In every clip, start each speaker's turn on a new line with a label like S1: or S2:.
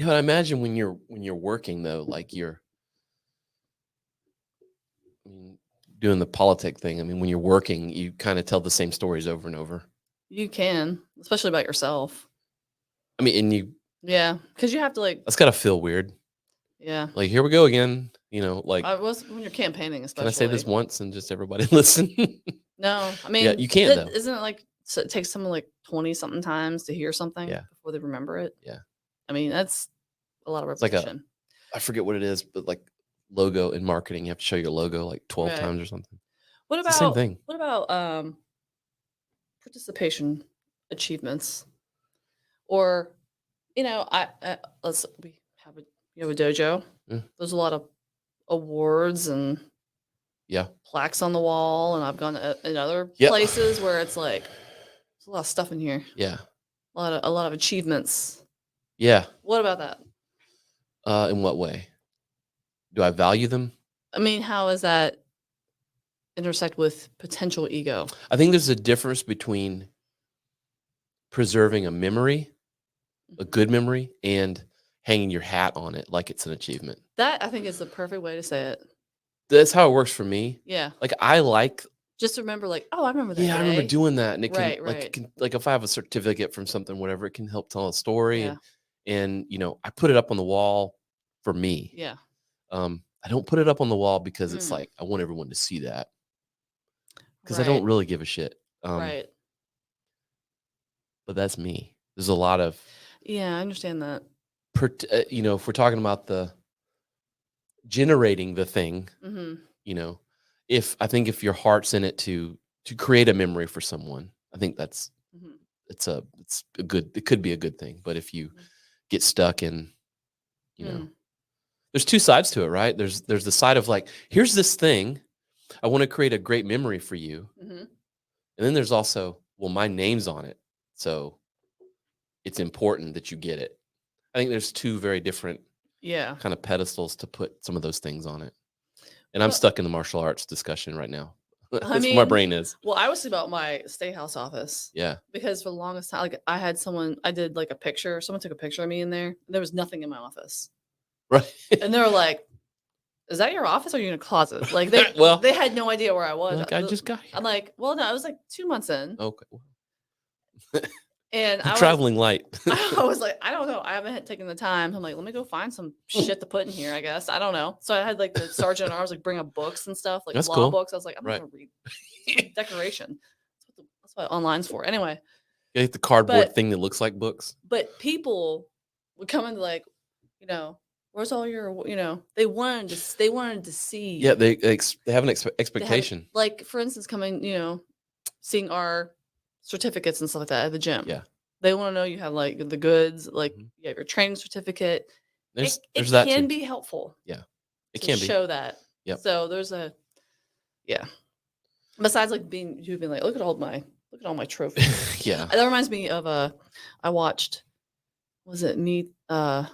S1: Yeah, but I imagine when you're working though, like I mean, doing the politic thing. I mean, when you're working, you kind of tell the same stories over and over.
S2: You can, especially about yourself.
S1: I mean, and
S2: Yeah, because you have to
S1: that's gotta feel weird.
S2: yeah.
S1: Like, here we go again. Like,
S2: I was when you're campaigning,
S1: can I say this
S2: especially.
S1: once and just everybody listen?
S2: No, I
S1: Yeah,
S2: mean,
S1: you can't though.
S2: isn't it like so it takes someone like 20 something times to hear something
S1: Yeah,
S2: before they remember it?
S1: yeah.
S2: I mean, that's a lot of
S1: It's like
S2: repetition.
S1: I forget what it is, but like logo in marketing, you have to show your logo like 12
S2: Right.
S1: times or something.
S2: What
S1: It's the same
S2: about
S1: thing.
S2: participation achievements? Or, we have a dojo.
S1: Yeah.
S2: There's a lot of awards and
S1: Yeah.
S2: plaques on the wall, and I've gone in other
S1: Yep.
S2: places where it's like there's a lot of stuff in here.
S1: Yeah.
S2: A lot of achievements.
S1: Yeah.
S2: What about that?
S1: In what way? Do I value them?
S2: I mean, how does that intersect with potential ego?
S1: I think there's a difference between preserving a memory, a good memory, and hanging your hat on it like it's an achievement.
S2: That I think is the perfect way to say it.
S1: That's how it works for me.
S2: Yeah.
S1: Like I like
S2: Just remember, like, oh, I remember that.
S1: Yeah, I remember
S2: day.
S1: doing that, and it can
S2: Right,
S1: like
S2: right.
S1: it can like if I have a certificate from something, whatever, it can help tell a story,
S2: Yeah.
S1: and I put it up on the wall for me.
S2: Yeah.
S1: I don't put it up on the wall because it's
S2: Mm.
S1: like I want everyone to see that because I
S2: Right.
S1: don't really give a shit.
S2: Right.
S1: But that's me. There's a lot of
S2: Yeah, I understand that.
S1: if we're talking about the generating the thing,
S2: Mhm.
S1: if your heart's in it to create a memory for someone, I think that's
S2: Mhm.
S1: it's a good it could be a good thing. But if you
S2: Mhm.
S1: get stuck in,
S2: Mm.
S1: there's two sides to it, right? There's the side of like, here's this thing, I want to create a great memory for you.
S2: Mhm.
S1: And then there's also, well, my name's on it, so it's important that you get it. I think there's two very different
S2: Yeah.
S1: kind of pedestals to put some of those things on it. And I'm
S2: Well,
S1: stuck in the martial arts discussion right now.
S2: I
S1: That's where my
S2: mean,
S1: brain is.
S2: well, I was about my state house office
S1: Yeah.
S2: because for the longest time, like I did like a picture. Someone took a picture of me in there. And there was nothing in my office,
S1: Right.
S2: and they were like, "Is that your office? Or are you in a closet?" Like
S1: Well,
S2: they had no idea where I was.
S1: like I just got here.
S2: I'm like, well, no, I was like 2 months in,
S1: Okay.
S2: and
S1: I'm traveling light.
S2: I was like, I don't know. I haven't taken the time. I'm like, let me go find some shit to put in here, I guess. I don't know. So I had like the sergeant at arms like bring up books and stuff, like
S1: That's
S2: law
S1: cool.
S2: books. I was like, I'm
S1: Right.
S2: not gonna read. It's like decoration. That's what online's for. Anyway.
S1: You get the cardboard thing that looks like books.
S2: But people would come in like, where's all your, they wanted to see.
S1: Yeah, they have an expectation.
S2: Like for instance, coming, seeing our certificates and stuff like that at the gym.
S1: Yeah.
S2: They want to know you have like the goods, like
S1: Mhm.
S2: you have your training certificate.
S1: There's
S2: It
S1: that
S2: can
S1: too.
S2: be helpful.
S1: Yeah. It
S2: To
S1: can be.
S2: show that.
S1: Yep.
S2: So there's besides like being like, look at all my trophies.
S1: Yeah.
S2: That reminds me of I watched, was it not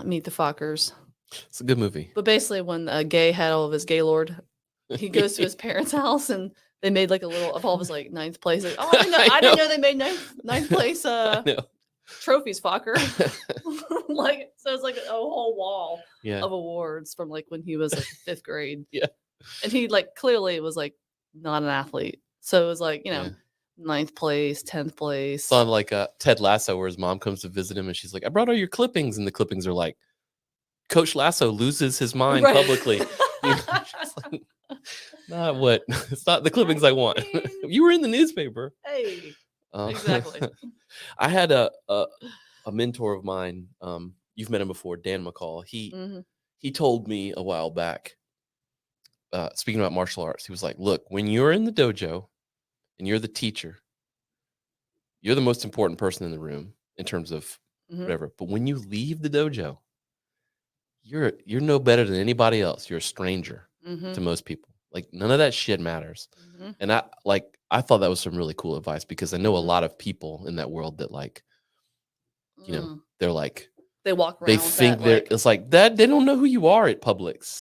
S2: Meet the Fockers?
S1: It's a good movie.
S2: But basically when Gay had all of his Gaylord, he goes to his parents' house and they made like a little of all of his like ninth place. Like, oh, I didn't know they made ninth place trophies, Fokker. Like, so it's like a whole wall of awards from like when he was like 5th grade.
S1: Yeah.
S2: And he like clearly was like not an athlete. So it was like, 9th place, 10th place.
S1: So I'm like Ted Lasso, where his mom comes to visit him and she's like, I brought all your clippings. And the clippings are like, Coach Lasso loses his mind publicly. Like, not what, it's not the clippings I want. You were in the newspaper.
S2: Hey, exactly.
S1: I had a mentor of mine. You've met him before, Dan McCall. He told me a while back, speaking about martial arts, he was like, look, when you're in the dojo and you're the teacher, you're the most important person in the room in terms of whatever. But when you leave the dojo, you're no better than anybody else. You're a stranger to most people. Like none of that shit matters. And I thought that was some really cool advice because I know a lot of people in that world that like, they're like,
S2: they walk around.
S1: They think it's like that. They don't know who you are at Publix.